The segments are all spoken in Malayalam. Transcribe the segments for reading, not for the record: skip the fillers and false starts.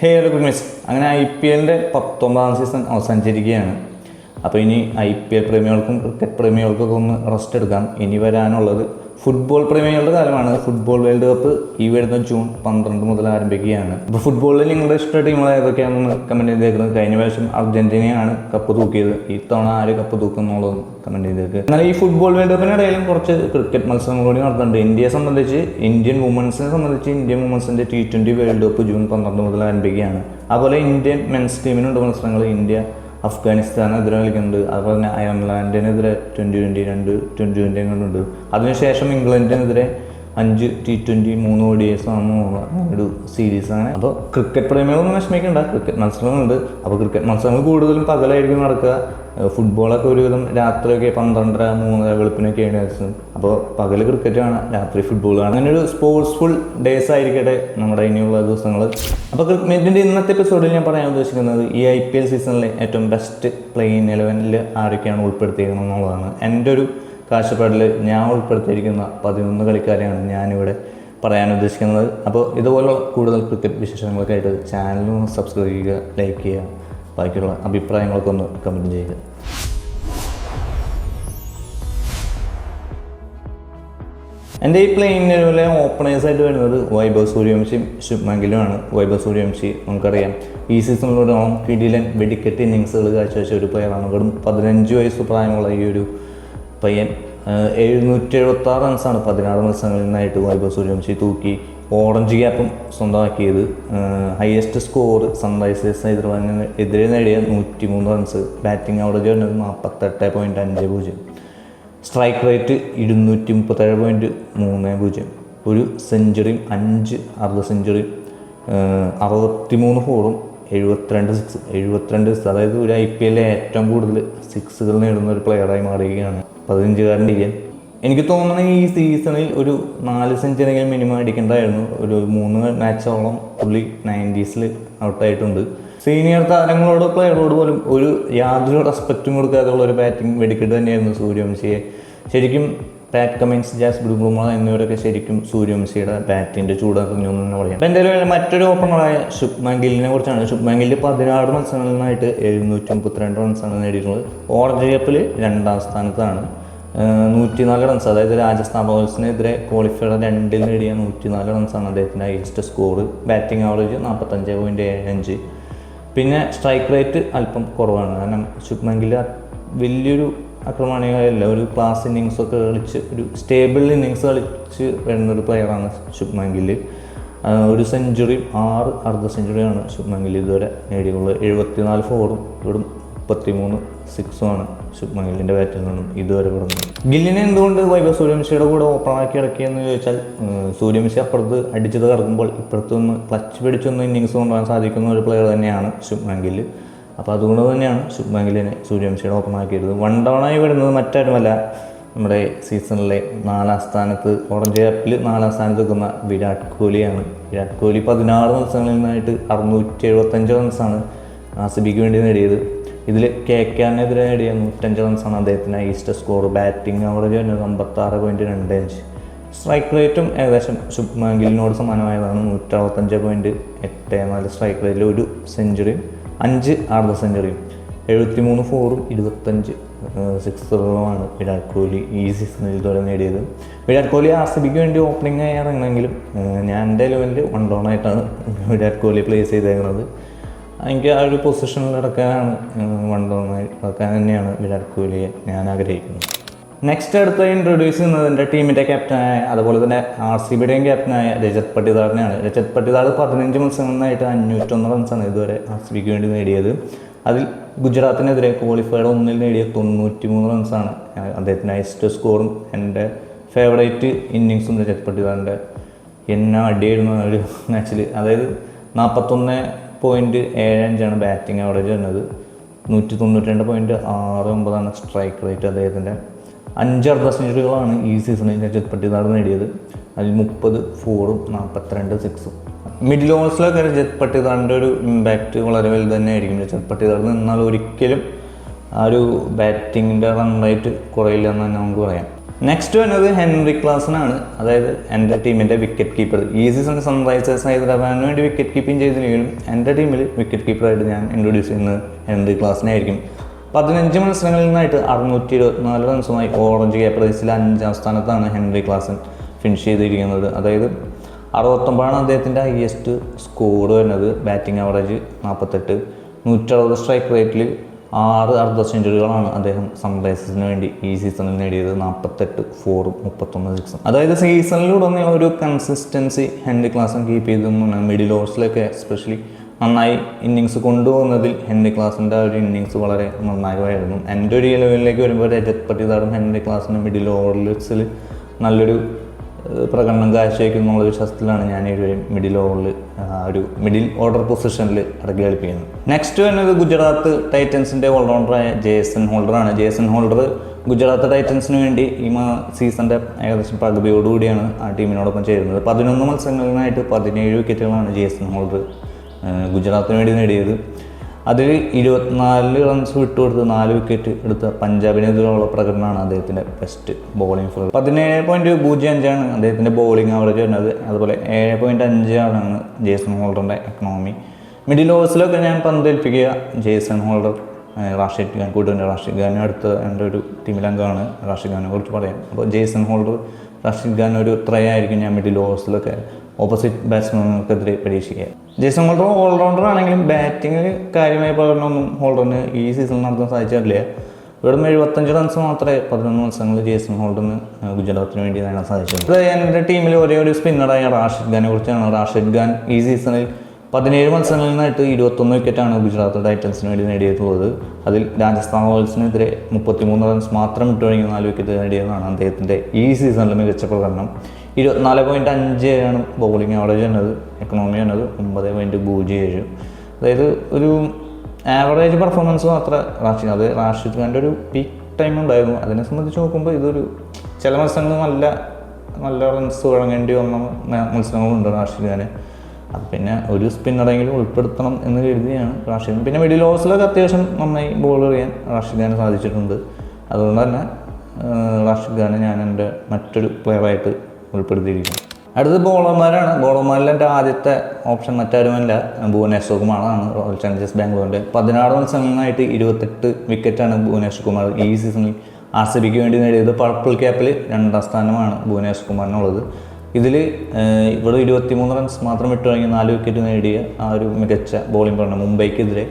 ഹലോ മിസ് അങ്ങനെ IPL 19ാം സീസൺ അവസാനിച്ചിരിക്കുകയാണ്. അപ്പോൾ ഇനി IPL പ്രേമികൾക്കും ക്രിക്കറ്റ് പ്രേമികൾക്കൊക്കെ ഒന്ന് റെസ്റ്റ് എടുക്കാം. ഇനി വരാനുള്ളത് ഫുട്ബോൾ പ്രേമികളുടെ കാലമാണ്. ഫുട്ബോൾ വേൾഡ് കപ്പ് ഈ വരുന്ന ജൂൺ 12 മുതൽ ആരംഭിക്കുകയാണ്. അപ്പോൾ ഫുട്ബോളിൽ നിങ്ങളുടെ ഇഷ്ട ടീമുകൾ ഏതൊക്കെയാണെന്ന് കമൻറ്റ് ചെയ്തേക്കുന്നത്. കഴിഞ്ഞ പ്രാവശ്യം അർജന്റീനയാണ് കപ്പ് തൂക്കിയത്. ഇത്തവണ ആര് കപ്പ് തൂക്കുന്നുള്ളത് കമൻറ്റ് ചെയ്തേക്ക്. എന്നാൽ ഈ ഫുട്ബോൾ വേൾഡ് കപ്പിനിടയിലും കുറച്ച് ക്രിക്കറ്റ് മത്സരങ്ങൾ കൂടി നടത്തുന്നുണ്ട്. ഇന്ത്യയെ സംബന്ധിച്ച് ഇന്ത്യൻ വുമൻസിൻ്റെ T20 വേൾഡ് കപ്പ് ജൂൺ 12 മുതൽ ആരംഭിക്കുകയാണ്. അതുപോലെ ഇന്ത്യൻ മെൻസ് ടീമിനുണ്ട് മത്സരങ്ങൾ. ഇന്ത്യ അഫ്ഗാനിസ്ഥാനെതിരെ കളിക്കുന്നുണ്ട്. അതുപോലെ തന്നെ അയർലൻഡിനെതിരെ 20-20 കണ്ടുണ്ട്. അതിനുശേഷം ഇംഗ്ലണ്ടിനെതിരെ 5 T20 3 ODIs ഒരു സീരീസാണ്. അപ്പോൾ ക്രിക്കറ്റ് പ്രേമികളൊന്നും വിഷമിക്കണ്ട, ക്രിക്കറ്റ് മത്സരങ്ങളുണ്ട്. അപ്പോൾ ക്രിക്കറ്റ് മത്സരങ്ങൾ കൂടുതലും പകലായിരിക്കും നടക്കുക. ഫുട്ബോളൊക്കെ ഒരുവിധം രാത്രിയൊക്കെ 12:30-3 വെളുപ്പിനൊക്കെയാണ് കളിച്ചത്. അപ്പോൾ പകൽ ക്രിക്കറ്റ് കാണാം, രാത്രി ഫുട്ബോൾ കാണാം. അങ്ങനെ ഒരു സ്പോർട്സ്ഫുൾ ഡേയ്സ് ആയിരിക്കട്ടെ നമ്മുടെ ഇനിയുള്ള ദിവസങ്ങൾ. അപ്പോൾ ക്രിക്കറ്റിൻ്റെ ഇന്നത്തെ എപ്പിസോഡിൽ ഞാൻ പറയാൻ ഉദ്ദേശിക്കുന്നത് ഈ IPL സീസണിലെ ഏറ്റവും ബെസ്റ്റ് പ്ലേയിങ് 11 ആരൊക്കെയാണ് ഉൾപ്പെടുത്തിയിരിക്കുന്നത് എന്നുള്ളതാണ്. എൻ്റെ ഒരു കാഴ്ചപ്പാടിൽ ഞാൻ ഉൾപ്പെടുത്തിയിരിക്കുന്ന 11 കളിക്കാരെയാണ് ഞാനിവിടെ പറയാൻ ഉദ്ദേശിക്കുന്നത്. അപ്പോൾ ഇതുപോലുള്ള കൂടുതൽ ക്രിക്കറ്റ് വിശേഷങ്ങളൊക്കെ ആയിട്ട് ചാനലും സബ്സ്ക്രൈബ് ചെയ്യുക, ലൈക്ക് ചെയ്യുക, ബാക്കിയുള്ള അഭിപ്രായങ്ങളൊക്കെ ഒന്ന് കമൻറ്റ് ചെയ്യുക. എൻ്റെ ഈ പ്ലെയിനിലെ ഓപ്പണേഴ്സായിട്ട് വരുന്നത് വൈഭവ് സൂര്യവംശിയും ശുഭ്മാൻ ഗില്ലുമാണ്. വൈഭവ് സൂര്യവംശി നമുക്കറിയാം ഈ സീസണിലോടോളം കിടിലൻ വെടിക്കെട്ട് ഇന്നിങ്സുകൾ കാഴ്ചവെച്ച ഒരു പ്ലെയറാണ്. വെറും 15 വയസ്സ് പ്രായമുള്ള ഈ ഒരു പയ്യൻ 776 റൺസാണ് 16 മത്സരങ്ങളിൽ നിന്നായിട്ട് വൈഭവ് സൂര്യവംശി തൂക്കി. ഓറഞ്ച് ക്യാപ്പും സ്വന്തമാക്കിയത്. ഹയസ്റ്റ് സ്കോർ സൺറൈസേഴ്സ് ഹൈദരാബാദിന് എതിരെ നേടിയ 103 റൺസ്. ബാറ്റിംഗ് ആവറേജ് വരുന്നത് 48.50. Strike rate 237.30. ഒരു സെഞ്ചുറിയും 5 അർദ്ധ സെഞ്ചുറിയും 63 ഫോറും 72 സിക്സ്. അതായത് ഒരു IPL ഏറ്റവും കൂടുതൽ സിക്സുകൾ നേടുന്ന ഒരു പ്ലെയറായി മാറുകയാണ് 15-കാരൻ ഇന്ത്യൻ. എനിക്ക് തോന്നുന്നത് ഈ സീസണിൽ ഒരു 4 സെഞ്ചുറിയെങ്കിലും മിനിമം അടിക്കേണ്ടതായിരുന്നു. ഒരു 3 മാച്ചോളം പുള്ളി 90s ഔട്ടായിട്ടുണ്ട്. സീനിയർ താരങ്ങളോട് പ്ലെയറോട് പോലും യാതൊരു റെസ്പെക്റ്റും കൊടുക്കാതെയുള്ള ഒരു ബാറ്റിംഗ് വെടിക്കെട്ട് തന്നെയായിരുന്നു സൂര്യവംശിയെ. ശരിക്കും പാറ്റ് കമിൻസ്, ജാസ്പ്രീത് ബുംറ എന്നിവരൊക്കെ ശരിക്കും സൂര്യവംശിയുടെ ബാറ്റിൻ്റെ ചൂടറിഞ്ഞു എന്ന് തന്നെ പറയാം. അപ്പോൾ എന്തായാലും മറ്റൊരു ഓപ്പണറായ ശുഭ്മാൻ ഗില്ലിനെ കുറിച്ചാണ്. ശുഭ്മാൻ ഗില്ല് 16 മത്സരങ്ങളിലായിട്ട് 732 റൺസാണ് നേടിയിട്ടുള്ളത്. ഓറഞ്ച് കപ്പിൽ 2ാം സ്ഥാനത്താണ്. 104 റൺസ്, അതായത് രാജസ്ഥാൻ റോയൽസിനെതിരെ ക്വാളിഫയർ 2ൽ നേടിയ 104 റൺസാണ് അദ്ദേഹത്തിൻ്റെ ഹൈയസ്റ്റ് സ്കോർ. Batting average 45.75. പിന്നെ സ്ട്രൈക്ക് റേറ്റ് അല്പം കുറവാണ്. കാരണം ശുഭ്മാൻ ഗില്ല് വലിയൊരു ആക്രമണികളല്ല, ഒരു ക്ലാസ് ഇന്നിങ്സൊക്കെ കളിച്ച് ഒരു സ്റ്റേബിൾ ഇന്നിങ്സ് കളിച്ച് വരുന്നൊരു പ്ലെയറാണ് ശുഭ്മാൻ ഗില്ല്. ഒരു സെഞ്ചുറിയും 6 അർദ്ധ സെഞ്ചുറിയാണ് ശുഭ്മാൻ ഗില്ല് ഇതുവരെ നേടിയുള്ളത്. 74 ഫോറും 33 സിക്സുമാണ് ശുഭ്മാൻ ഗില്ലിൻ്റെ ബാറ്റിൽ നിന്നും ഇതുവരെ കൊടുക്കുന്നത്. ഗില്ലിനെ എന്തുകൊണ്ട് വൈഭവ് സൂര്യവംശിയുടെ കൂടെ ഓപ്പണാക്കി ഇറക്കിയെന്ന് ചോദിച്ചാൽ, സൂര്യവംശി അപ്പുറത്ത് അടിച്ചത് കറക്കുമ്പോൾ ഇപ്പുറത്തൊന്ന് ക്ലച്ച് പിടിച്ചൊന്ന് ഇന്നിങ്സ് കൊണ്ടുപോകാൻ സാധിക്കുന്ന ഒരു പ്ലെയർ തന്നെയാണ് ശുഭ്മാൻ ഗില്ല്. അപ്പോൾ അതുകൊണ്ട് തന്നെയാണ് ശുഭ്മാൻ ഗില്ലിനെ സൂര്യവംശിയുടെ ഓപ്പണാക്കിയത്. 1 ഡൗണായി വരുന്നത് മറ്റാരുമല്ല, നമ്മുടെ സീസണിലെ 4ാം സ്ഥാനത്ത്, ഓറഞ്ച് ക്യാപ്പിൽ 4ാം സ്ഥാനത്ത് നിൽക്കുന്ന വിരാട് കോഹ്ലിയാണ്. വിരാട് കോഹ്ലി 16 മത്സരങ്ങളിൽ നിന്നായിട്ട് 675 റൺസാണ് RCBക്ക് വേണ്ടി നേടിയത്. ഇതിൽ KKRനെതിരെ നേടിയ 105 റൺസാണ് അദ്ദേഹത്തിന് ഹൈയസ്റ്റ് സ്കോർ. ബാറ്റിംഗ് ആവറേജ് വരുന്നത് 56.25. സ്ട്രൈക്ക് റേറ്റും ഏകദേശം ശുഭ്മാൻ ഗില്ലിനോട് സമാനമായതാണ്. 165.84 സ്ട്രൈക്ക് റേറ്റിൽ ഒരു സെഞ്ചുറിയും 5 അർദ്ധ സെഞ്ചുറിയും 73 ഫോറും 25 സിക്സുകളുമാണ് വിരാട് കോഹ്ലി ഈ സീസണിൽ ഇതുവരെ നേടിയത്. വിരാട് കോഹ്ലി RCBക്ക് വേണ്ടി ഓപ്പണിംഗ് ആയി ഇറങ്ങണമെങ്കിലും ഞാൻ എൻ്റെ ലെവലിൽ 1 ഡൗൺ ആയിട്ടാണ് വിരാട് കോഹ്ലി പ്ലേസ് ചെയ്തേക്കുന്നത്. എനിക്ക് ആ ഒരു പൊസിഷനിൽ ഇറക്കാനാണ് 1 ഡൗൺ ആയി ഇറക്കാൻ തന്നെയാണ് വിരാട് കോഹ്ലിയെ ഞാൻ ആഗ്രഹിക്കുന്നത്. നെക്സ്റ്റ് അടുത്ത് ഇൻട്രൊഡ്യൂസ് ചെയ്യുന്നത് എൻ്റെ ടീമിൻ്റെ ക്യാപ്റ്റനായ, അതുപോലെ തന്നെ RCBയുടെയും ക്യാപ്റ്റനായ രജത് പട്ടിദാറിനെയാണ്. രജത് പട്ടിദാർ 15 മത്സരങ്ങളിലായിട്ട് 501 റൺസാണ് ഇതുവരെ RCBക്ക് വേണ്ടി നേടിയത്. അതിൽ ഗുജറാത്തിനെതിരെ ക്വാളിഫയർ 1ൽ നേടിയ 93 റൺസാണ് അദ്ദേഹത്തിൻ്റെ ഹൈസ്റ്റ് സ്കോറും. എൻ്റെ ഫേവറേറ്റ് ഇന്നിങ്സും രജത് പട്ടിദാറിൻ്റെ എന്നെ അടിയായിരുന്ന ഒരു മാച്ചിൽ, അതായത് 41.75 ബാറ്റിംഗ് ആവറേജ് വരുന്നത്. 192.69 സ്ട്രൈക്ക് റേറ്റ് അദ്ദേഹത്തിൻ്റെ. 5 അർദ്ധ സെഞ്ചുറികളാണ് ഈ സീസണിൽ രജത് പട്ടിദാർ നേടിയത്. അതിൽ 30 ഫോറും 42 സിക്സും. മിഡിൽ ഓവേഴ്സിലൊക്കെ രജത് പട്ടിദാറിൻ്റെ ഒരു ഇമ്പാക്റ്റ് വളരെ വലുത് തന്നെയായിരിക്കും. രജത് പട്ടിദാർ നിന്നാൽ ഒരിക്കലും ആ ഒരു ബാറ്റിങ്ങിൻ്റെ റൺ റേറ്റ് കുറയില്ല എന്ന് തന്നെ നമുക്ക് പറയാം. നെക്സ്റ്റ് വരുന്നത് ഹെൻറി ക്ലാസനാണ്. അതായത് എൻ്റെ ടീമിൻ്റെ വിക്കറ്റ് കീപ്പർ. ഈ സീസൺ സൺറൈസേഴ്സ് ഹൈദരാബാദിന് വേണ്ടി വിക്കറ്റ് കീപ്പിംഗ് ചെയ്തില്ലെങ്കിലും എൻ്റെ ടീമിൽ വിക്കറ്റ് കീപ്പറായിട്ട് ഞാൻ ഇൻട്രൊഡ്യൂസ് ചെയ്യുന്നത് ഹെൻറി ക്ലാസനായിരിക്കും. 15 മത്സരങ്ങളിൽ നിന്നായിട്ട് 624 റൺസുമായി ഓറഞ്ച് ക്യാപ്പ് റേസിൽ 5ാം സ്ഥാനത്താണ് ഹെൻറി ക്ലാസൻ ഫിനിഷ് ചെയ്തിരിക്കുന്നത്. അതായത് 69 അദ്ദേഹത്തിൻ്റെ ഹയസ്റ്റ് സ്കോർ വരുന്നത്. ബാറ്റിംഗ് ആവറേജ് 48, 160 സ്ട്രൈക്ക് റേറ്റിൽ 6 അർദ്ധ സെഞ്ചുറികളാണ് അദ്ദേഹം സൺറൈസേഴ്സിന് വേണ്ടി ഈ സീസണിൽ നേടിയത്. 48 4 31 6. അതായത് സീസണിലുടനീളം ഒരു കൺസിസ്റ്റൻസി ഹെൻറി ക്ലാസൻ കീപ്പ് ചെയ്തെന്നാണ്. മിഡിൽ ഓവേഴ്സിലൊക്കെ എസ്പെഷ്യലി നന്നായി ഇന്നിങ്സ് കൊണ്ടുപോകുന്നതിൽ ഹെൻറി ക്ലാസിൻ്റെ ഒരു ഇന്നിങ്സ് വളരെ നന്നായിരുന്നു. എൻ്റെ ഒരു ലെവലിലേക്ക് വരുമ്പോൾ രജത് പട്ടിദാറും ഹെൻറി ക്ലാസിൻ്റെ മിഡിൽ ഓവേഴ്സിൽ നല്ലൊരു പ്രകടനം കാഴ്ചവെക്കുന്നുള്ള വിശ്വാസത്തിലാണ് ഞാൻ ഈ ഒരു മിഡിൽ ഓവറിൽ ഒരു മിഡിൽ ഓർഡർ പൊസിഷനിൽ ഇറക്കി കളിപ്പിക്കുന്നത്. നെക്സ്റ്റ് വരുന്നത് ഗുജറാത്ത് ടൈറ്റൻസിൻ്റെ ഓൾറൗണ്ടറായ ജേസൺ ഹോൾഡറാണ്. ജേസൺ ഹോൾഡർ ഗുജറാത്ത് ടൈറ്റൻസിന് വേണ്ടി ഈ സീസണിൻ്റെ ഏകദേശം പകുതിയോടുകൂടിയാണ് ആ ടീമിനോടൊപ്പം ചേരുന്നത്. 11 മത്സരങ്ങളിൽ നിന്നായിട്ട് 17 വിക്കറ്റുകളാണ് ജേസൺ ഹോൾഡർ ഗുജറാത്തിന് വേണ്ടി നേടിയത്. അതിൽ 24 റൺസ് വിട്ടുകൊടുത്ത് 4 വിക്കറ്റ് എടുത്ത പഞ്ചാബിനെതിരെയുള്ള പ്രകടനമാണ് അദ്ദേഹത്തിൻ്റെ ബെസ്റ്റ് ബോളിംഗ് ഫോർ. 17.05 അദ്ദേഹത്തിൻ്റെ ബോളിംഗ് ആവറേജ് വരുന്നത്. അതുപോലെ 7.5 ജേസൺ ഹോൾഡറിൻ്റെ എക്കണോമി. മിഡിൽ ഓവേഴ്സിലൊക്കെ ഞാൻ പന്തേൽപ്പിക്കുക ജേസൺ ഹോൾഡർ, റാഷിദ് ഖാൻ കൂട്ടുകാരൻ. റാഷിദ് ഖാൻ അടുത്ത എൻ്റെ ഒരു ടീമിലംഗമാണ്. റാഷിദ് ഖാനെ കുറിച്ച് പറയാം. അപ്പോൾ ജേസൺ ഹോൾഡർ, റാഷിദ് ഖാൻ ഒരു ത്രയായിരിക്കും ഞാൻ മിഡിൽ ഓവേഴ്സിലൊക്കെ ഓപ്പോസിറ്റ് ബാറ്റ്സ്മാൻകൾക്കെതിരെ പരീക്ഷിക്കുക. ജേസൺ ഹോൾഡർ ഓൾറൗണ്ടർ ആണെങ്കിലും ബാറ്റിംഗ് കാര്യമായ പ്രകടനമൊന്നും ഹോൾഡറിന് ഈ സീസണിൽ നടത്താൻ സാധിച്ചിട്ടില്ല. വെറും 75 റൺസ് മാത്രമേ 11 മത്സരങ്ങളിൽ ജേസൺ ഹോൾഡറിന് ഗുജറാത്തിന് വേണ്ടി നേടാൻ സാധിച്ചത്. ഇത് എൻ്റെ ടീമിൽ ഒരേ ഒരു സ്പിന്നറായ റാഷിദ് ഖാനെ കുറിച്ചാണ്. റാഷിദ് ഖാൻ ഈ സീസണിൽ 17 മത്സരങ്ങളിൽ നിന്നായിട്ട് 21 വിക്കറ്റാണ് ഗുജറാത്ത് ടൈറ്റൻസിന് വേണ്ടി നേടിയിട്ടുള്ളത്. അതിൽ രാജസ്ഥാൻ റോയൽസിനെതിരെ 33 റൺസ് മാത്രം വിട്ടുകഴിഞ്ഞ് 4 വിക്കറ്റ് നേടിയതാണ് അദ്ദേഹത്തിൻ്റെ ഈ സീസണിലെ മികച്ച പ്രകടനം. 24.5 ബോളിംഗ് ആവറേജ് എന്നത്. എക്കണോമി എന്നത് 9.07. അതായത് ഒരു ആവറേജ് പെർഫോമൻസ് മാത്രമേ റാഷിദ് ഖാൻ്റെ ഒരു പീക്ക് ടൈം ഉണ്ടായിരുന്നു. അതിനെ സംബന്ധിച്ച് നോക്കുമ്പോൾ ഇതൊരു ചില മത്സരങ്ങൾ നല്ല റൺസ് വഴങ്ങേണ്ടി വന്ന മത്സരങ്ങളുണ്ട് റാഷിദ് ഖാന്. അത് പിന്നെ ഒരു സ്പിന്നറെങ്കിലും ഉൾപ്പെടുത്തണം എന്ന് കരുതിയാണ് റാഷിദ്. പിന്നെ മിഡിൽ ഓവേഴ്സിലൊക്കെ അത്യാവശ്യം നന്നായി ബോൾ എറിയാൻ റാഷിദ് ഖാന് സാധിച്ചിട്ടുണ്ട്. അതുകൊണ്ട് തന്നെ റാഷിദ് ഖാനെ ഞാൻ എൻ്റെ മറ്റൊരു പ്ലെയറായിട്ട് ഉൾപ്പെടുത്തിയിരിക്കുന്നു. അടുത്തത് ബോളർമാരാണ്. ബോളർമാരിൽ എൻ്റെ ആദ്യത്തെ ഓപ്ഷൻ മറ്റാരുമല്ല, ഭുവനേശ്വർ കുമാറാണ്. റോയൽ ചലഞ്ചേഴ്സ് ബാംഗ്ലൂരിൻ്റെ 16 മത്സരങ്ങളിലായിട്ട് 28 വിക്കറ്റാണ് ഭുവനേശ്വർ കുമാർ ഈ സീസണിൽ RCBക്ക് വേണ്ടി നേടിയത്. പർപ്പിൾ ക്യാപ്പിൽ 2ാം സ്ഥാനമാണ് ഭുവനേശ്വർ കുമാറിനുള്ളത്. ഇതിൽ ഇവിടെ 23 റൺസ് മാത്രം വിട്ടുകഴിഞ്ഞ് 4 വിക്കറ്റ് നേടിയ ആ ഒരു മികച്ച ബോളിംഗ് പ്രകടനം മുംബൈക്കെതിരെ.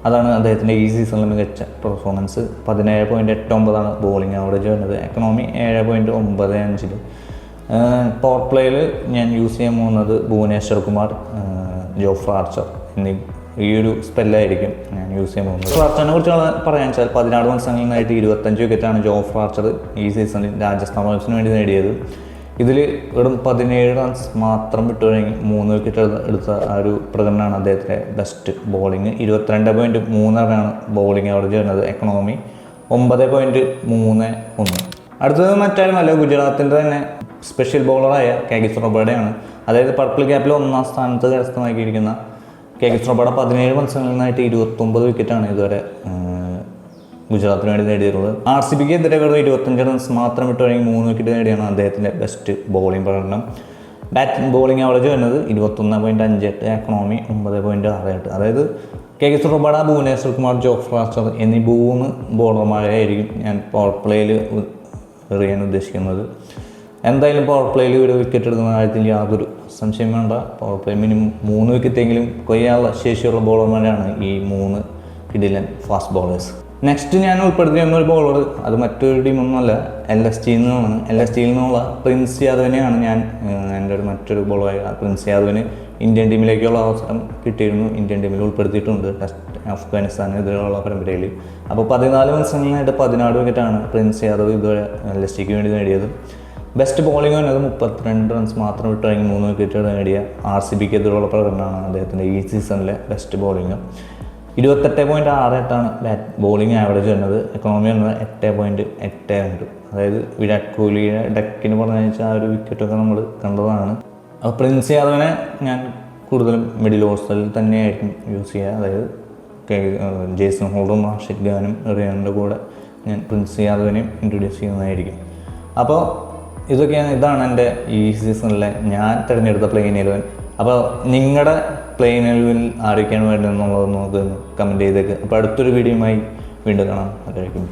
അതാണ് അദ്ദേഹത്തിൻ്റെ ഈ സീസണിലെ മികച്ച പെർഫോമൻസ്. 17.89 ബോളിംഗ് ആവറേജ് വരുന്നത്. എക്കണോമി 7.95. പവർ പ്ലേയിൽ ഞാൻ യൂസ് ചെയ്യാൻ പോകുന്നത് ഭുവനേശ്വർ കുമാർ, ജോഫ്ര ആർച്ചർ എന്നീ ഈ ഒരു സ്പെല്ലായിരിക്കും ഞാൻ യൂസ് ചെയ്യാൻ പോകുന്നത്. ആർച്ചറിനെ കുറിച്ച് പറയാൻ വെച്ചാൽ 14 മത്സരങ്ങളിലായിട്ട് 25 വിക്കറ്റാണ് ജോഫ്ര ആർച്ചർ ഈ സീസണിൽ രാജസ്ഥാൻ റോയൽസിന് വേണ്ടി നേടിയത്. ഇതിൽ വെറും 17 റൺസ് മാത്രം വിട്ടുകഴിഞ്ഞ് 3 വിക്കറ്റ് എടുത്ത ആ ഒരു പ്രകടനമാണ് അദ്ദേഹത്തിൻ്റെ ബെസ്റ്റ് ബോളിംഗ്. 22.3 ബോളിംഗ് ആവറേജ് വരുന്നത്. എക്കണോമി 9.31. അടുത്തത് മറ്റാരുമല്ല, ഗുജറാത്തിൻ്റെ തന്നെ സ്പെഷ്യൽ ബോളറായ കെഗിസ് റബാഡയാണ്. അതായത് പർപ്പിൾ ക്യാപ്പിൽ 1ാം സ്ഥാനത്ത് കരസ്ഥമാക്കിയിരിക്കുന്ന കെഗിസ് റബാഡ 17 മത്സരങ്ങളിൽ നിന്നായിട്ട് 29 വിക്കറ്റാണ് ഇതുവരെ ഗുജറാത്തിന് വേണ്ടി നേടിയിട്ടുള്ളത്. RCBക്ക് എതിരെ വെറും 25 റൺസ് മാത്രം വിട്ടുകഴിഞ്ഞ് 3 വിക്കറ്റ് നേടിയാണ് അദ്ദേഹത്തിൻ്റെ ബെസ്റ്റ് ബോളിംഗ് പ്രകടനം. ബോളിംഗ് ആവറേജ് വരുന്നത് 21.58, എക്കണോമി 9.68. അതായത് Kagiso Rabada, Bhuvneshwar Kumar, Jofra Archer എന്നീ 3 ബോളർമാരെയായിരിക്കും ഞാൻ പവർ പ്ലേയിൽ എറിയാൻ ഉദ്ദേശിക്കുന്നത്. എന്തായാലും പവർ പ്ലേയിൽ ഒരു വിക്കറ്റ് എടുക്കുന്ന കാര്യത്തിൽ യാതൊരു സംശയം വേണ്ട. പവർ പ്ലേ മിനിമം 3 വിക്കറ്റെങ്കിലും കൊയ്യാനുള്ള ശേഷിയുള്ള ബോളർമാരാണ് ഈ 3 കിടിലൻ ഫാസ്റ്റ് ബോളേഴ്സ്. നെക്സ്റ്റ് ഞാൻ ഉൾപ്പെടുത്തിയിരുന്ന ഒരു ബോളർ, അത് മറ്റൊരു ടീമൊന്നുമല്ല, LSGയിൽ നിന്നാണ്. LSGയിൽ നിന്നുള്ള പ്രിൻസ് യാദവിനെയാണ് ഞാൻ എൻ്റെ ഒരു മറ്റൊരു ബോളറായ പ്രിൻസ് യാദവിന് ഇന്ത്യൻ ടീമിലേക്കുള്ള അവസരം കിട്ടിയിരുന്നു. ഇന്ത്യൻ ടീമിൽ ഉൾപ്പെടുത്തിയിട്ടുണ്ട് ടെസ്റ്റ് അഫ്ഗാനിസ്ഥാനെതിരെയുള്ള പരമ്പരയിൽ. അപ്പോൾ 14 മത്സരങ്ങളിലായിട്ട് 14 വിക്കറ്റാണ് പ്രിൻസ് യാദവ് ഇതുവരെ LSGക്ക് വേണ്ടി നേടിയത്. ബെസ്റ്റ് ബോളിംഗ് വന്നത് 32 റൺസ് മാത്രം വിട്ടുകഴിഞ്ഞ് 3 വിക്കറ്റ് നേടിയ RCBക്ക് എതിരെയുള്ള പ്രകടനമാണ് അദ്ദേഹത്തിൻ്റെ ഈ സീസണിലെ ബെസ്റ്റ് ബോളിംഗ്. 28.68 ബോളിംഗ് ആവറേജ് വരുന്നത്. എക്കണോമി വരുന്നത് 8.82. അതായത് വിരാട് കോഹ്ലിയുടെ ഡക്കിന് പറഞ്ഞാൽ ആ ഒരു വിക്കറ്റൊക്കെ നമ്മൾ കണ്ടതാണ്. അപ്പോൾ പ്രിൻസ് യാദവിനെ ഞാൻ കൂടുതലും മിഡിൽ ഓവേഴ്സിൽ തന്നെയായിരിക്കും യൂസ് ചെയ്യുക. അതായത് ജേസൺ ഹോൾഡറും റാഷിദ് ഖാനും എറിയാൻ്റെ കൂടെ ഞാൻ പ്രിൻസ് യാദവിനെയും ഇൻട്രൊഡ്യൂസ് ചെയ്യുന്നതായിരിക്കും. അപ്പോൾ ഇതാണ് എൻ്റെ ഈ സീസണിലെ ഞാൻ തിരഞ്ഞെടുത്ത പ്ലെയിൻ 11. അപ്പോൾ നിങ്ങളുടെ പ്ലെയിൻ 11 ആരൊക്കെയാണ് വേണ്ടതെന്നുള്ളത് നമുക്ക് കമൻറ്റ് ചെയ്തേക്ക്. അപ്പോൾ അടുത്തൊരു വീഡിയോയുമായി വീണ്ടും കാണാം. അതായിരിക്കും.